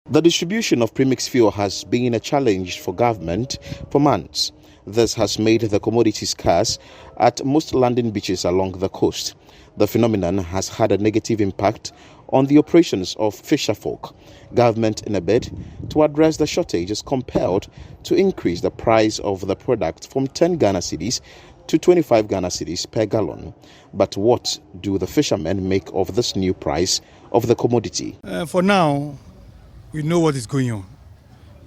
The distribution of premix fuel has been a challenge for government for months. This has made the commodity scarce at most landing beaches along the coast. The phenomenon has had a negative impact on the operations of fisherfolk. Government, in a bid to address the shortage, is compelled to increase the price of the product from 10 Ghana cedis to 25 Ghana cedis per gallon. But what do the fishermen make of this new price of the commodity? For now, we know what is going on.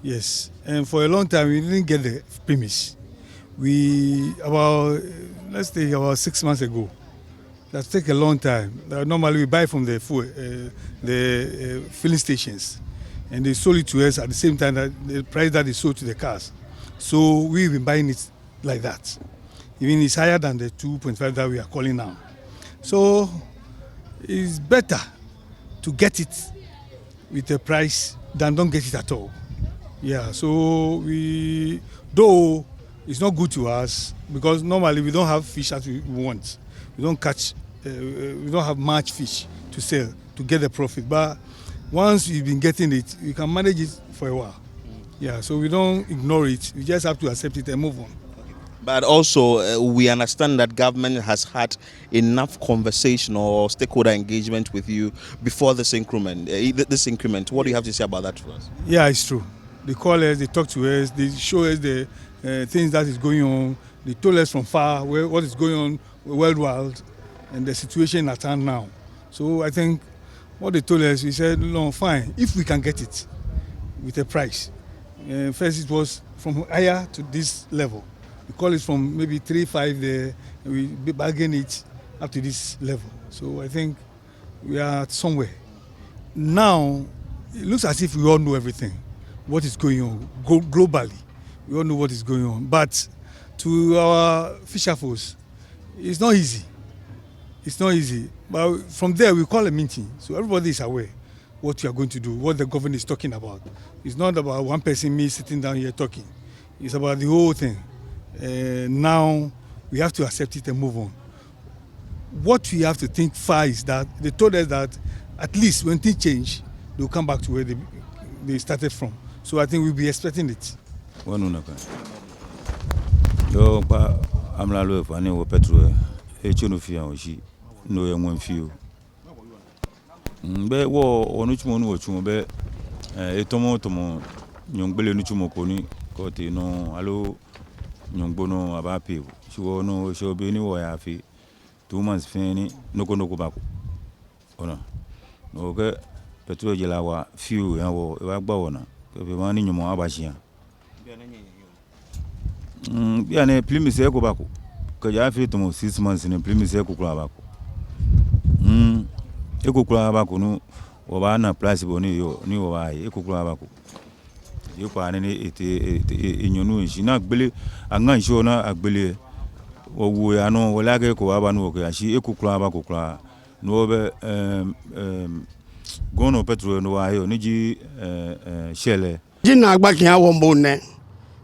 Yes, and for a long time we didn't get the premix. About 6 months ago. That take a long time. Normally we buy from the filling stations, and they sold it to us at the same time that the price that they sold to the cars. So we've been buying it like that. Even it's higher than the 2.5 that we are calling now. So it's better to get it with a price than don't get it at all. Yeah, so though it's not good to us because normally we don't have fish as we want. We don't catch, we don't have much fish to sell to get the profit. But once you've been getting it, you can manage it for a while. Yeah, so we don't ignore it. We just have to accept it and move on. But also, we understand that government has had enough conversation or stakeholder engagement with you before this increment. What do you have to say about that for us? Yeah, it's true. They call us, they talk to us, they show us the things that is going on. They told us from far what is going on worldwide and the situation at hand now. So I think what they told us, we said, no, fine, if we can get it with a price. First it was from higher to this level. We call it from maybe 3.5 there, and we bargain it up to this level. So I think we are somewhere. Now, it looks as if we all know everything, what is going on globally. We all know what is going on. But to our fisher folks, it's not easy. It's not easy. But from there, we call a meeting. So everybody is aware what we are going to do, what the government is talking about. It's not about one person, me sitting down here talking. It's about the whole thing. Now we have to accept it and move on. What we have to think far is that they told us that at least when things change, they'll come back to where they started from. So I think we'll be expecting it. Nyongbono abape chiwono shobeni wo yafi 2 months fini noko bako ona no ke petrol jela wa few ya wo wa gba wona ke be mani nyumo abashia bia ne premix e ko bako ke ja fi to 6 months ne premix e ko kula bako e ko kula bako no wo ba na price boni yo ni wo ba e ko kula bako yopa ne enyonu nshina gbele anganjo na agbele owo ya no wolage ko aba no ko yashi ekukura aba kukura no be gono petrol no ayo ni ji shele jina agbakin awon bo ne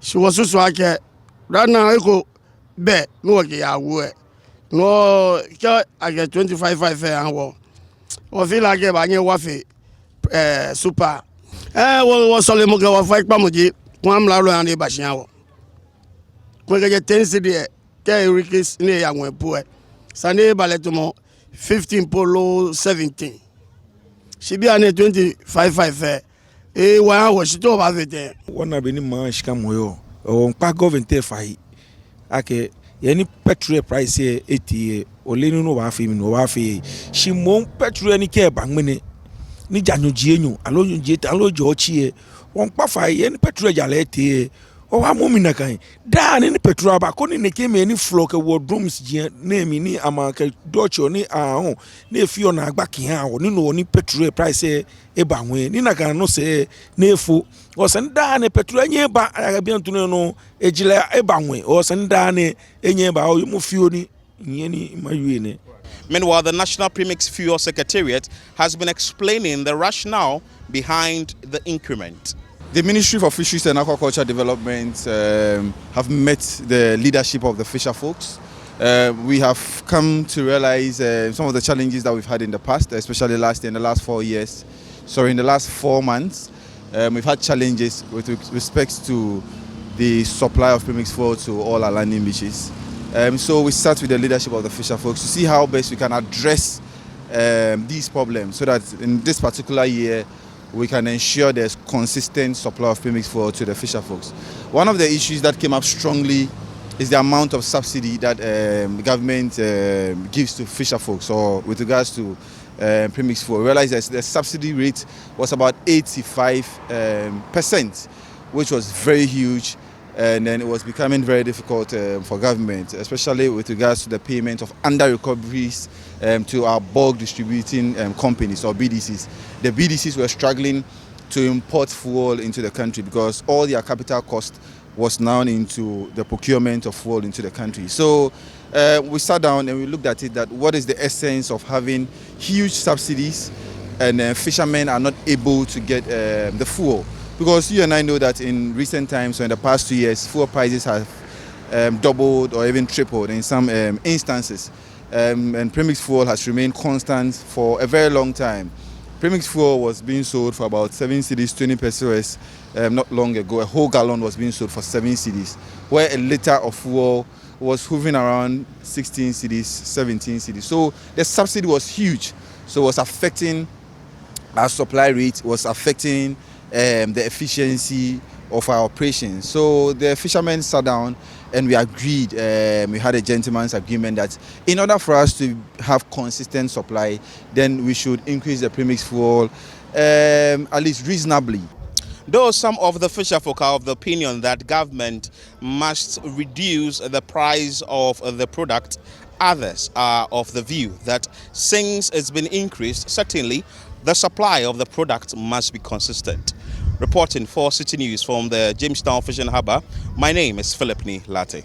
si wo susu ake rana eko be no ke yawo e no ke age 25 anwo o fi la ke ba yen wa fe super wo sole mo ke wa fa ipa moji won am la ro an e ba sian wo ko ke je 10 cedi ke rikis ni ya won po e sane ballet mo 15 polo 17 sibi ane 25 wa wo si to ba fete wona be ni ma shika moyo o npa government e fai ake ye ni petrol price e 80 o le ni no wa fi mi no wa fi shi mo petrol ni ke ba ngmene ni janyo jienyo alo njete alo jochi won pa fa ye ni petrol jale te o wa mo mi na kan da ni petrol ba ko ni ke me ni flock wo drums je na mi ni amaka docho ni ahun na efio na agba kin ha wo ni no ni petrol price e ba wen ni na kan no se na efo o se da ni petrol nye ba aga bi antunu no ejile e ba wen o se da ni enye ba o mo fio ni nye ni mayu ne. Meanwhile, the National Premix Fuel Secretariat has been explaining the rationale behind the increment. The Ministry for Fisheries and Aquaculture Development have met the leadership of the fisher folks. We have come to realize some of the challenges that we've had in the past, especially last year, in the last 4 years. Sorry, in the last 4 months. We've had challenges with respect to the supply of premix fuel to all our landing beaches. So we start with the leadership of the fisher folks to see how best we can address these problems, so that in this particular year we can ensure there's consistent supply of premix fuel to the fisher folks. One of the issues that came up strongly is the amount of subsidy that the government gives to fisher folks, or with regards to premix fuel. We realized that the subsidy rate was about 85%, which was very huge, and then it was becoming very difficult for government, especially with regards to the payment of under-recoveries to our bulk distributing companies, or BDCs. The BDCs were struggling to import fuel into the country because all their capital cost was now into the procurement of fuel into the country. So we sat down and we looked at it, that what is the essence of having huge subsidies and fishermen are not able to get the fuel. Because you and I know that in recent times, or in the past 2 years, fuel prices have doubled or even tripled in some instances. And premix fuel has remained constant for a very long time. Premix fuel was being sold for about 7 cedis, 20 pesos not long ago. A whole gallon was being sold for 7 cedis, where a liter of fuel was hovering around 16 cedis, 17 cedis. So the subsidy was huge. So it was affecting our supply rate, was affecting the efficiency of our operations. So the fishermen sat down and we agreed, we had a gentleman's agreement that in order for us to have consistent supply, then we should increase the premix fuel at least reasonably. Though some of the fisher folk are of the opinion that government must reduce the price of the product, others are of the view that since it's been increased, certainly the supply of the product must be consistent. Reporting for Citi News from the Jamestown Fishing Harbour, my name is Philip Latte.